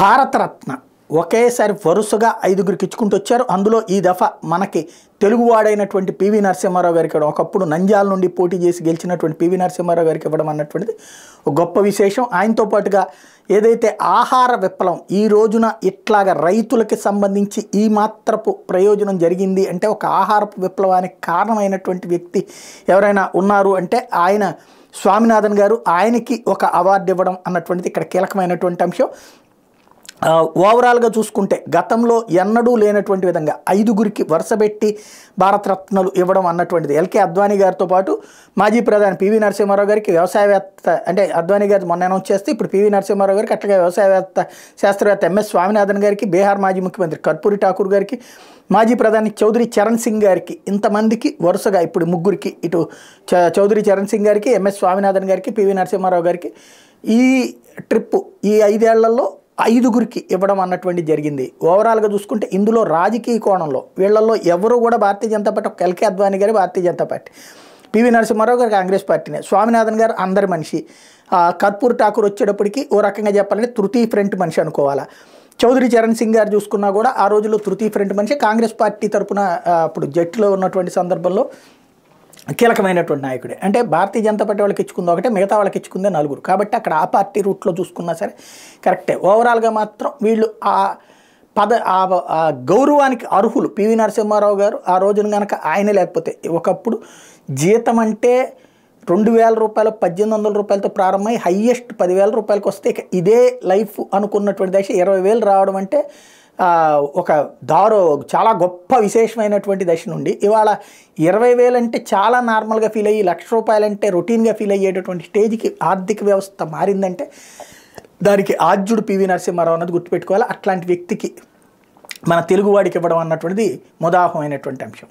భారతరత్న ఒకేసారి వరుసగా ఐదుగురికి ఇచ్చుకుంటూ వచ్చారు. అందులో ఈ దఫా మనకి తెలుగువాడైనటువంటి పివి నరసింహారావు గారికి ఇవ్వడం, ఒకప్పుడు నంద్యాల నుండి పోటీ చేసి గెలిచినటువంటి పివి నరసింహారావు గారికి ఇవ్వడం అన్నటువంటిది ఒక గొప్ప విశేషం. ఆయనతో పాటుగా ఏదైతే ఆహార విప్లవం ఈ రోజున ఇట్లాగా రైతులకి సంబంధించి ఈ మాత్రపు ప్రయోజనం జరిగింది అంటే ఒక ఆహారపు విప్లవానికి కారణమైనటువంటి వ్యక్తి ఎవరైనా ఉన్నారు అంటే ఆయన స్వామినాథన్ గారు. ఆయనకి ఒక అవార్డు ఇవ్వడం అన్నటువంటిది ఇక్కడ కీలకమైనటువంటి అంశం. ఓవరాల్గా చూసుకుంటే గతంలో ఎన్నడూ లేనటువంటి విధంగా ఐదుగురికి వరుసపెట్టి భారతరత్నలు ఇవ్వడం అన్నటువంటిది. ఎల్కే అద్వానీ గారితో పాటు మాజీ ప్రధాని పివి నరసింహారావు గారికి, వ్యవసాయవేత్త అంటే అద్వానీ గారి మొన్న అనౌన్స్ చేస్తే ఇప్పుడు పివి నరసింహారావు గారికి, అట్లాగే వ్యవసాయవేత్త శాస్త్రవేత్త ఎంఎస్ స్వామినాథన్ గారికి, బీహార్ మాజీ ముఖ్యమంత్రి కర్పూరి ఠాకూర్ గారికి, మాజీ ప్రధాని చౌదరి చరణ్ సింగ్ గారికి, ఇంతమందికి వరుసగా ఇప్పుడు ముగ్గురికి, ఇటు చౌదరి చరణ్ సింగ్ గారికి, ఎంఎస్ స్వామినాథన్ గారికి, పివి నరసింహారావు గారికి ఈ ట్రిప్పు ఈ 5 ఏళ్లలో ఐదుగురికి ఇవ్వడం అన్నటువంటి జరిగింది. ఓవరాల్గా చూసుకుంటే ఇందులో రాజకీయ కోణంలో వీళ్ళల్లో ఎవరు కూడా భారతీయ జనతా పార్టీ, ఒక ఎల్కే అద్వానీ గారి భారతీయ జనతా పార్టీ, పివి నరసింహారావు గారు కాంగ్రెస్ పార్టీనే, స్వామినాథన్ గారు అందరి మనిషి, కర్పూర్ ఠాకూర్ వచ్చేటప్పటికి ఓ రకంగా చెప్పాలంటే తృతీయ ఫ్రంట్ మనిషి అనుకోవాలా. చౌదరి చరణ్ సింగ్ గారు చూసుకున్నా కూడా ఆ రోజుల్లో తృతీయ ఫ్రంట్ మనిషి, కాంగ్రెస్ పార్టీ తరఫున అప్పుడు జట్టులో ఉన్నటువంటి సందర్భంలో కీలకమైనటువంటి నాయకుడే. అంటే భారతీయ జనతా పార్టీ వాళ్ళకి ఇచ్చుకుంది ఒకటే, మిగతా వాళ్ళకి ఇచ్చుకుందే 4. కాబట్టి అక్కడ ఆ పార్టీ రూట్లో చూసుకున్నా సరే కరెక్టే. ఓవరాల్గా మాత్రం వీళ్ళు ఆ గౌరవానికి అర్హులు. పివి నరసింహారావు గారు ఆ రోజున కనుక ఆయన లేకపోతే, ఒకప్పుడు జీతం అంటే 2000 రూపాయలు 1800 రూపాయలతో ప్రారంభమై హయ్యెస్ట్ 10,000 రూపాయలకు వస్తే ఇక ఇదే లైఫ్ అనుకున్నటువంటి దశ 20,000 రావడం అంటే ఒక చాలా గొప్ప విశేషమైనటువంటి దశ నుండి ఇవాళ 20,000 అంటే చాలా నార్మల్గా ఫీల్ అయ్యి, 1,00,000 రూపాయలంటే రొటీన్గా ఫీల్ అయ్యేటటువంటి స్టేజ్కి ఆర్థిక వ్యవస్థ మారిందంటే దానికి ఆద్యుడు పివి నరసింహారావు అన్నది గుర్తుపెట్టుకోవాలి. అట్లాంటి వ్యక్తికి మన తెలుగువాడికి ఇవ్వడం అన్నటువంటిది ముదాహమైనటువంటి అంశం.